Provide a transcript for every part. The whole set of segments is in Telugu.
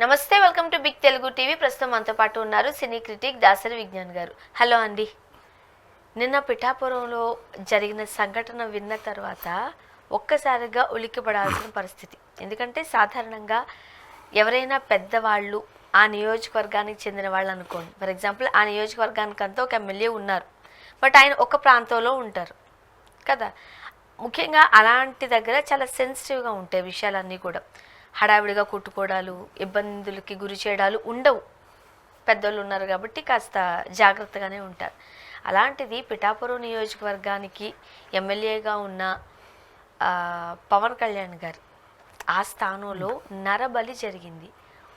నమస్తే, welcome to big Telugu TV. ప్రస్తుతం మనతో పాటు ఉన్నారు సినీ క్రిటిక్ దాసరి విజ్ఞాన్ గారు. హలో అండి. నిన్న పిఠాపురంలో జరిగిన సంఘటన విన్న తర్వాత ఒక్కసారిగా ఉలిక్కిపడాల్సిన పరిస్థితి. ఎందుకంటే సాధారణంగా ఎవరైనా పెద్దవాళ్ళు ఆ నియోజకవర్గానికి చెందిన వాళ్ళు అనుకోండి, ఫర్ ఎగ్జాంపుల్ ఆ నియోజకవర్గానికి అంతా ఒక ఎమ్మెల్యే ఉన్నారు, బట్ ఆయన ఒక ప్రాంతంలో ఉంటారు కదా. ముఖ్యంగా అలాంటి దగ్గర చాలా సెన్సిటివ్గా ఉంటాయి విషయాలన్నీ కూడా. హడావిడిగా కొట్టుకోవడాలు, ఇబ్బందులకి గురి చేయడాలు ఉండవు. పెద్దోళ్ళు ఉన్నారు కాబట్టి కాస్త జాగ్రత్తగానే ఉంటారు. అలాంటిది పిఠాపురం నియోజకవర్గానికి ఎమ్మెల్యేగా ఉన్న పవన్ కళ్యాణ్ గారు ఆ స్థానంలో నరబలి జరిగింది.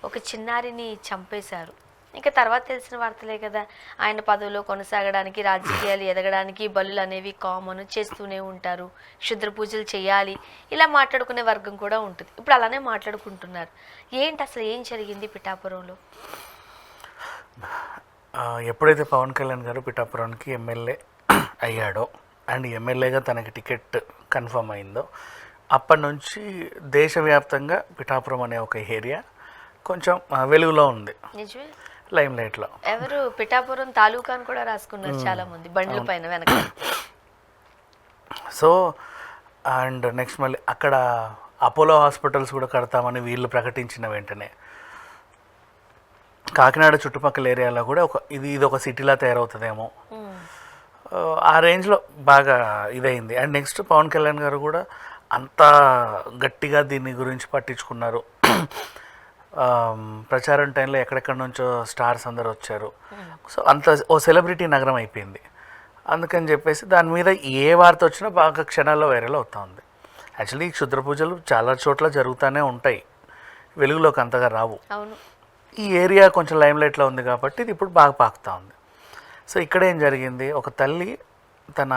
ఒక చిన్నారిని చంపేశారు. ఇంకా తర్వాత తెలిసిన వార్తలే కదా, ఆయన పదవిలో కొనసాగడానికి, రాజకీయాలు ఎదగడానికి బలులు అనేవి కామన్, చేస్తూనే ఉంటారు. క్షుద్ర పూజలు చేయాలి, ఇలా మాట్లాడుకునే వర్గం కూడా ఉంటుంది. ఇప్పుడు అలానే మాట్లాడుకుంటున్నారు. ఏంటి అసలు ఏం జరిగింది పిఠాపురంలో? ఎప్పుడైతే పవన్ కళ్యాణ్ గారు పిఠాపురానికి ఎమ్మెల్యే అయ్యాడో అండ్ ఎమ్మెల్యేగా తనకి టికెట్ కన్ఫర్మ్ అయిందో అప్పటి నుంచి దేశవ్యాప్తంగా పిఠాపురం అనే ఒక ఏరియా కొంచెం వెలుగులో ఉంది, నిజమే. లైమ్ లైట్లో. ఎవరు పిఠాపురం తాలూకాను కూడా రాసుకున్నారు చాలా మంది బండ్ల పైన వెనక. సో అండ్ నెక్స్ట్ మళ్ళీ అక్కడ అపోలో హాస్పిటల్స్ కూడా కడతామని వీళ్ళు ప్రకటించిన వెంటనే కాకినాడ చుట్టుపక్కల ఏరియాలో కూడా ఇది ఒక సిటీలా తయారవుతుందేమో ఆ రేంజ్లో బాగా ఇదైంది. అండ్ నెక్స్ట్ పవన్ కళ్యాణ్ గారు కూడా అంత గట్టిగా దీని గురించి పట్టించుకున్నారు. ప్రచారం టైంలో ఎక్కడెక్కడి నుంచో స్టార్స్ అందరు వచ్చారు. సో అంత ఓ సెలబ్రిటీ నగరం అయిపోయింది. అందుకని చెప్పేసి దాని మీద ఏ వార్త వచ్చినా బాగా క్షణాల్లో వైరల్ అవుతూ ఉంది. యాక్చువల్లీ క్షుద్ర పూజలు చాలా చోట్ల జరుగుతూనే ఉంటాయి, వెలుగులోకి అంతగా రావు. ఈ ఏరియా కొంచెం లైమ్ లైట్లో ఉంది కాబట్టి ఇది ఇప్పుడు బాగా పాకుతూ ఉంది. సో ఇక్కడ ఏం జరిగింది, ఒక తల్లి తన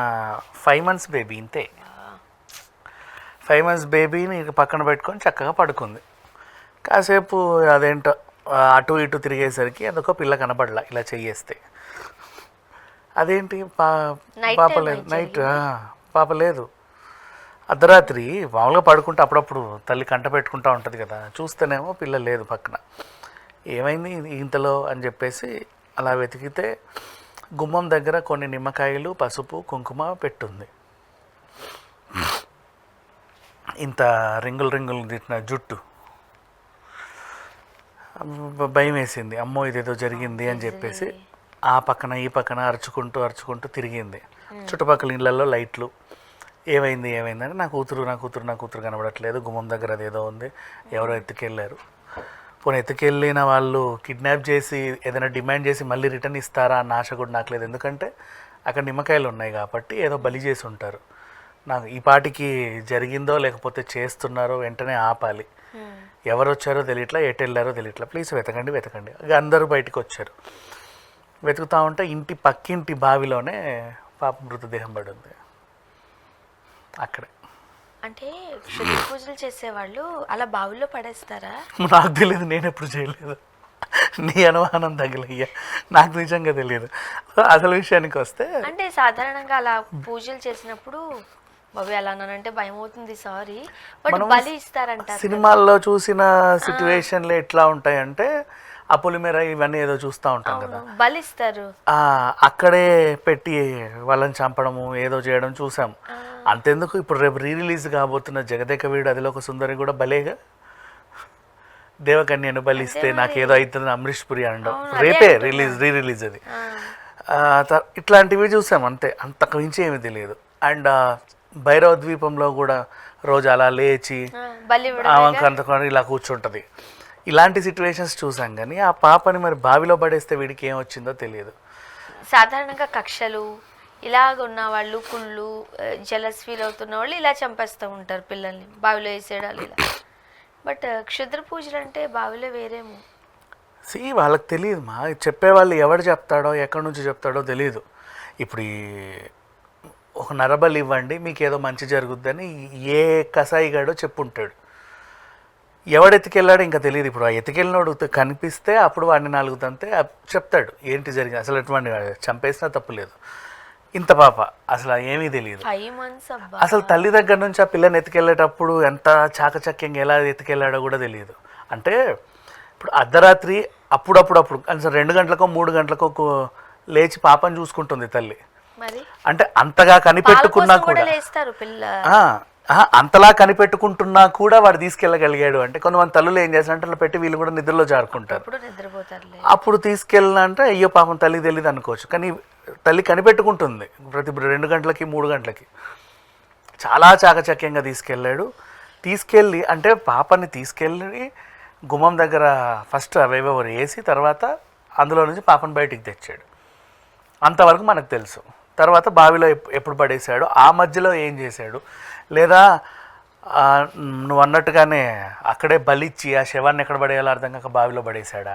5 months బేబీ, ఇంతే 5 months బేబీని పక్కన పెట్టుకొని చక్కగా పడుకుంది. కాసేపు అదేంటో అటు ఇటు తిరిగేసరికి అదొక పిల్ల కనబడలా, ఇలా చెయ్యేస్తే. అదేంటి పాప లేదు, నైట్ పాప లేదు. అర్ధరాత్రి మామూలుగా పడుకుంటే అప్పుడప్పుడు తల్లి కంట పెట్టుకుంటూ ఉంటుంది కదా, చూస్తేనేమో పిల్ల లేదు పక్కన. ఏమైంది ఇంతలో అని చెప్పేసి అలా వెతికితే గుమ్మం దగ్గర కొన్ని నిమ్మకాయలు, పసుపు, కుంకుమ పెట్టుంది. ఇంత రింగులు రింగులు తిట్టిన జుట్టు. భయం వేసింది, అమ్మో ఇదేదో జరిగింది అని చెప్పేసి ఆ పక్కన ఈ పక్కన అరుచుకుంటూ తిరిగింది. చుట్టుపక్కల ఇళ్ళల్లో లైట్లు. ఏమైందని నా కూతురు కనబడట్లేదు, గుమ్మం దగ్గర అదేదో ఉంది, ఎవరో ఎత్తుకెళ్ళారు. పోనీ ఎత్తుకెళ్ళిన వాళ్ళు కిడ్నాప్ చేసి ఏదైనా డిమాండ్ చేసి మళ్ళీ రిటర్న్ ఇస్తారా అన్న ఆశ కూడా నాకు లేదు. ఎందుకంటే అక్కడ నిమ్మకాయలు ఉన్నాయి కాబట్టి ఏదో బలి చేసి ఉంటారు. నాకు ఈ పాటికి జరిగిందో లేకపోతే చేస్తున్నారో వెంటనే ఆపాలి. ఎవరు వచ్చారో తెలియట్లా, ఎటు వెళ్ళారో తెలియట్లా, ప్లీజ్ వెతకండి. అందరూ బయటకు వచ్చారు. వెతుకుతూ ఉంటే ఇంటి పక్కింటి బావిలోనే పాప మృతదేహం పడి ఉంది. అక్కడే. అంటే క్షుద్ర పూజలు చేసేవాళ్ళు అలా బావిలో పడేస్తారా? నాకు తెలియదు, నేను ఎప్పుడు చేయలేదు. నీ అనుమానం తగిలయ్యా, నాకు నిజంగా తెలియదు. అసలు విషయానికి వస్తే అంటే సాధారణంగా అలా పూజలు చేసినప్పుడు బాబు ఎలా అన్నానంటే భయం అవుతుంది, సారీ, బట్ బలి ఇస్తారంట. సినిమాల్లో చూసిన సిచ్యువేషన్లు ఎట్లా ఉంటాయంటే ఆ పొలిమేర ఇవన్నీ ఏదో చూస్తూ ఉంటాం కదా, బలి ఇస్తారు. అక్కడే పెట్టి వాళ్ళని చంపడము ఏదో చేయడం చూసాం. అంతెందుకు, ఇప్పుడు రేపు రిలీజ్ కాబోతున్న జగదేక వీడు అదిలో ఒక సుందరి కూడా బలేగా, దేవకన్యను బలిస్తే నాకేదో అవుతుంది అమరీష్ పురి అనడం. రేపే రిలీజ్ అది. ఇట్లాంటివి చూసాం అంతే, అంతకు మించి ఏమీ తెలియదు. అండ్ భైరవ ద్వీపంలో కూడా రోజు అలా లేచి అంతకొని ఇలా కూర్చుంటుంది. ఇలాంటి సిచ్యువేషన్స్ చూసాం. కానీ ఆ పాపని మరి బావిలో పడేస్తే వీడికి ఏం వచ్చిందో తెలియదు. సాధారణంగా కక్షలు ఇలాగ ఉన్న వాళ్ళు, కుళ్ళు, జలస్ ఫీల్ అవుతున్న వాళ్ళు ఇలా చంపేస్తూ ఉంటారు పిల్లల్ని, బావిలో వేసేయడాలు ఇలా. బట్ క్షుద్ర పూజలు అంటే బావిలో వేరేమో. వాళ్ళకి తెలియదు మా, చెప్పేవాళ్ళు ఎవరు చెప్తాడో ఎక్కడి నుంచి చెప్తాడో తెలియదు. ఇప్పుడు ఒక నరబలి ఇవ్వండి మీకు ఏదో మంచి జరుగుద్దని ఏ కసాయిగాడో చెప్పుంటాడు. ఎవడెత్తుకెళ్ళాడో ఇంకా తెలియదు. ఇప్పుడు ఆ ఎత్తుకెళ్ళినోడు కనిపిస్తే అప్పుడు వాడిని 4 తంతే చెప్తాడు ఏంటి జరిగింది. అసలు ఎటువంటి చంపేసినా తప్పు లేదు. ఇంత పాప అసలు ఏమీ తెలియదు. అసలు తల్లి దగ్గర నుంచి ఆ పిల్లని ఎత్తుకెళ్ళేటప్పుడు ఎంత చాకచక్యంగా ఎలా ఎత్తుకెళ్ళాడో కూడా తెలియదు. అంటే ఇప్పుడు అర్ధరాత్రి అప్పుడు కనీసం 2 గంటలకో 3 గంటలకో లేచి పాపని చూసుకుంటుంది తల్లి. మరి అంటే అంతగా కనిపెట్టుకున్నా పాల కోసం కూడా లేస్తారు పిల్ల. అంతలా కనిపెట్టుకుంటున్నా కూడా వాడు తీసుకెళ్ళగలిగాడు అంటే కొంతమంది తల్లులు ఏం చేస్తారంటే అట్లా పెట్టి వీళ్ళు కూడా నిద్రలో జారుకుంటారు. అప్పుడు నిద్రపోతారులే. అప్పుడు తీసుకెళ్ళిన అంటే అయ్యో పాపం తల్లికి తెలియదు అనుకోవచ్చు, కానీ తల్లి కనిపెట్టుకుంటుంది ప్రతి 2 గంటలకి 3 గంటలకి. చాలా చాకచక్యంగా తీసుకెళ్ళి అంటే పాపని తీసుకెళ్ళి గుమ్మం దగ్గర ఫస్ట్ అవేవో వేసి తర్వాత అందులో నుంచి పాపను బయటికి తెచ్చాడు. అంతవరకు మనకు తెలుసు. తర్వాత బావిలో ఎప్పుడు పడేశాడు, ఆ మధ్యలో ఏం చేశాడు, లేదా నువ్వు అన్నట్టుగానే అక్కడే బలిచ్చి ఆ శవాన్ని ఎక్కడ పడేయాలో అర్థం కాక బావిలో పడేశాడా,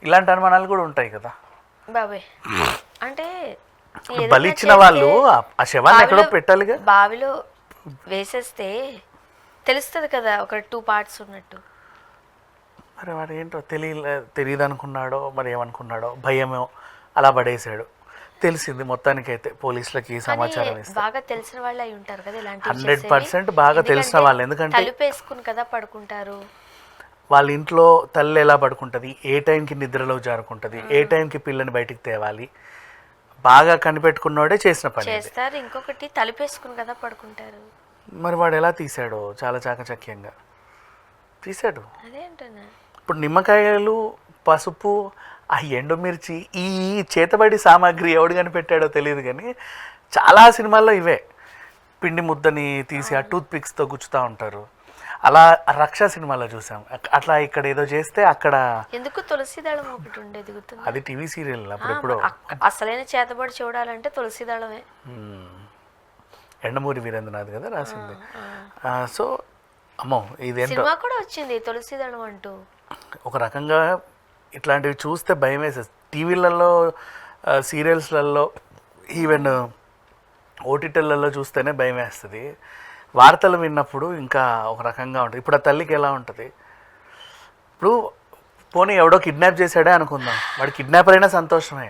ఇలాంటి అనుమానాలు కూడా ఉంటాయి కదా బాబాయ్. అంటే బలిచ్చిన వాళ్ళు ఆ శవాన్ని ఎక్కడో పెట్టాలిగా. బావిలో వేసేస్తే తెలుస్తుంది కదా ఒక 2 పార్ట్స్ ఉన్నట్టు. మరి వాడు ఏంటో తెలియదు అనుకున్నాడో మరి ఏమనుకున్నాడో, భయమో అలా పడేశాడు. తెలిసింది మొత్తానికైతే పోలీసులకి సమాచారం ఇస్తారు. బాగా తెలిసిన వాళ్ళు అయి ఉంటారు కదా ఇలాంటి 100% బాగా తెలిసిన వాళ్ళు. ఎందుకంటే తలుపేసుకుని కదా పడుకుంటారు. వాళ్ళ ఇంట్లో తల్లి ఎలా పడుకుంటుంది, ఏ టైంకి నిద్రలో జారుకుంటుంది, ఏ టైంకి పిల్లని బయటికి తేవాలి, బాగా కనిపెట్టుకున్నోడే చేసిన పని చేస్తారు. ఇంకొకటి తలుపేసుకుని కదా పడుకుంటారు. మరి వాడు ఎలా తీశాడో చాలా చాకచక్యంగా తీశాడు. అదేంటన్నా ఇప్పుడు నిమ్మకాయలు, పసుపు, ఆ ఎండుమిర్చి, ఈ చేతబడి సామాగ్రి ఎవడు కనిపెట్టాడో తెలియదు, కానీ చాలా సినిమాల్లో ఇవే పిండి ముద్దని తీసి ఆ టూత్ పిక్స్తో గుచ్చుతూ ఉంటారు. అలా రక్ష సినిమాలో చూసాం. అట్లా ఇక్కడ ఏదో చేస్తే అక్కడ ఎందుకు తులసి దళం ఒకటి ఉండేది గుర్తుంది. అది టీవీ సీరియల్ అప్పుడెప్పుడు. అసలైన చేతబడి చూడాలంటే తులసి దళమే. ఎండమూరి వీరేంద్రనాథ్ కదా రాసింది. సో అమ్మో ఇదేంటో సినిమా కూడా వచ్చింది తులసి దళం అంటూ. ఒక రకంగా ఇట్లాంటివి చూస్తే భయం వేసేది. టీవీలలో, సీరియల్స్లలో, ఈవెన్ ఓటీటీలలో చూస్తేనే భయం వేస్తుంది. వార్తలు విన్నప్పుడు ఇంకా ఒక రకంగా ఉంటుంది. ఇప్పుడు ఆ తల్లికి ఎలా ఉంటుంది, ఇప్పుడు పోనీ ఎవడో కిడ్నాప్ చేశాడే అనుకుందాం, వాడు కిడ్నాపర్ అయినా సంతోషమే,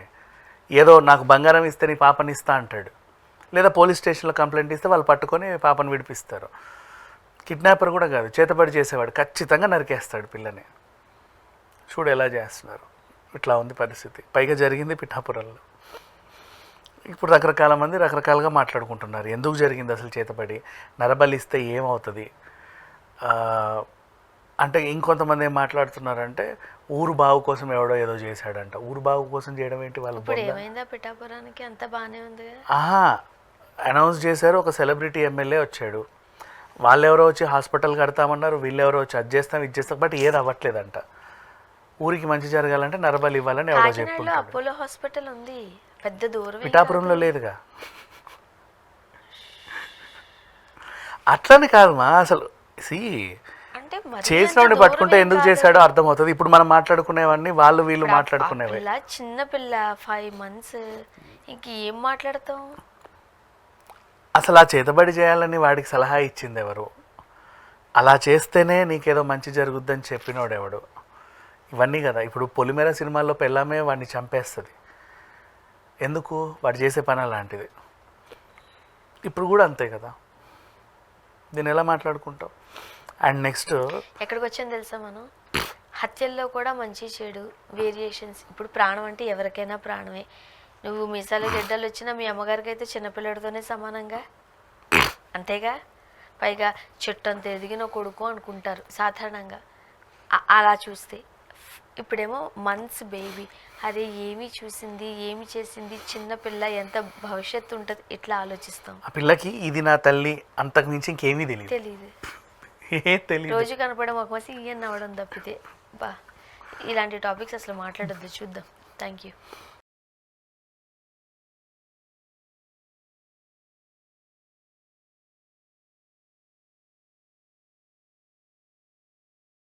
ఏదో నాకు బంగారం ఇస్తే నీ పాపని ఇస్తా అంటాడు, లేదా పోలీస్ స్టేషన్లో కంప్లైంట్ ఇస్తే వాళ్ళు పట్టుకొని పాపను విడిపిస్తారు. కిడ్నాపర్ కూడా కాదు, చేతబడి చేసేవాడు ఖచ్చితంగా నరికేస్తాడు పిల్లని. చూడు ఎలా చేస్తున్నారు. ఇట్లా ఉంది పరిస్థితి. పైగా జరిగింది పిఠాపురంలో. ఇప్పుడు రకరకాల మంది రకరకాలుగా మాట్లాడుకుంటున్నారు. ఎందుకు జరిగింది అసలు చేతబడి, నరబలిస్తే ఏమవుతుంది అంటే. ఇంకొంతమంది ఏం మాట్లాడుతున్నారంటే ఊరు బావు కోసం ఎవడో ఏదో చేశాడంట. ఊరు బావు కోసం చేయడం ఏంటి వాళ్ళు? ఏమైందా పిఠాపురానికి? అంత బాగానే ఉంది. అనౌన్స్ చేశారు, ఒక సెలబ్రిటీ ఎమ్మెల్యే వచ్చాడు, వాళ్ళెవరో వచ్చి హాస్పిటల్ కడతామన్నారు, వీళ్ళెవరో వచ్చి అది చేస్తాం ఇది చేస్తాం, బట్ ఏది అవ్వట్లేదంట. ఊరికి మంచి జరగాలంటే నరబలి ఇవ్వాలని ఎవరో చెప్పుకుంటారు. అపోలో హాస్పిటల్ ఉంది, పెద్ద దూరం. పిఠాపురంలో లేదుగా. అట్లని కాదు మా అసలు అంటే చేసినవాడిని పట్టుకుంటే ఎందుకు చేశాడో అర్థమవుతుంది. ఇప్పుడు మనం మాట్లాడుకునేవన్నీ వీళ్ళు మాట్లాడుకునేవి. చిన్న పిల్ల 5 months, ఇంకేం మాట్లాడతాం. అసలు ఆ చేతబడి చేయాలని వాడికి సలహా ఇచ్చింది ఎవరు? అలా చేస్తేనే నీకేదో మంచి జరుగుద్దని చెప్పినోడు ఎవడు? ఇవన్నీ కదా. ఇప్పుడు పొలిమేర సినిమాల్లో పెళ్ళామే వాడిని చంపేస్తుంది. ఎందుకు? వాడు చేసే పని అలాంటిది. ఇప్పుడు కూడా అంతే కదా. దీన్ని ఎలా మాట్లాడుకుంటాం? అండ్ నెక్స్ట్ ఎక్కడికి వచ్చాను తెలుసా, మనం హత్యల్లో కూడా మంచి చెడు వేరియేషన్స్. ఇప్పుడు ప్రాణం అంటే ఎవరికైనా ప్రాణమే. నువ్వు మీసాలు గడ్డలు వచ్చినా మీ అమ్మగారికి అయితే చిన్నపిల్లడితోనే సమానంగా, అంతేగా. పైగా చెట్టంత ఎదిగిన కొడుకు అనుకుంటారు సాధారణంగా అలా చూస్తే. ఇప్పుడేమో మంత్స్ బేబీ, అదే ఏమి చూసింది ఏమి చేసింది, చిన్నపిల్ల ఎంత భవిష్యత్తు ఉంటుంది, ఇట్లా ఆలోచిస్తాం. ఆ పిల్లకి ఇది నా తల్లి అంతకు మించి ఇంకేమీ తెలియదు. రోజు కనపడే ఒక మసి ఇయ్యని అవ్వడం తప్పితే. బా, ఇలాంటి టాపిక్స్ అసలు మాట్లాడొద్దు. చూద్దాం. Thank you.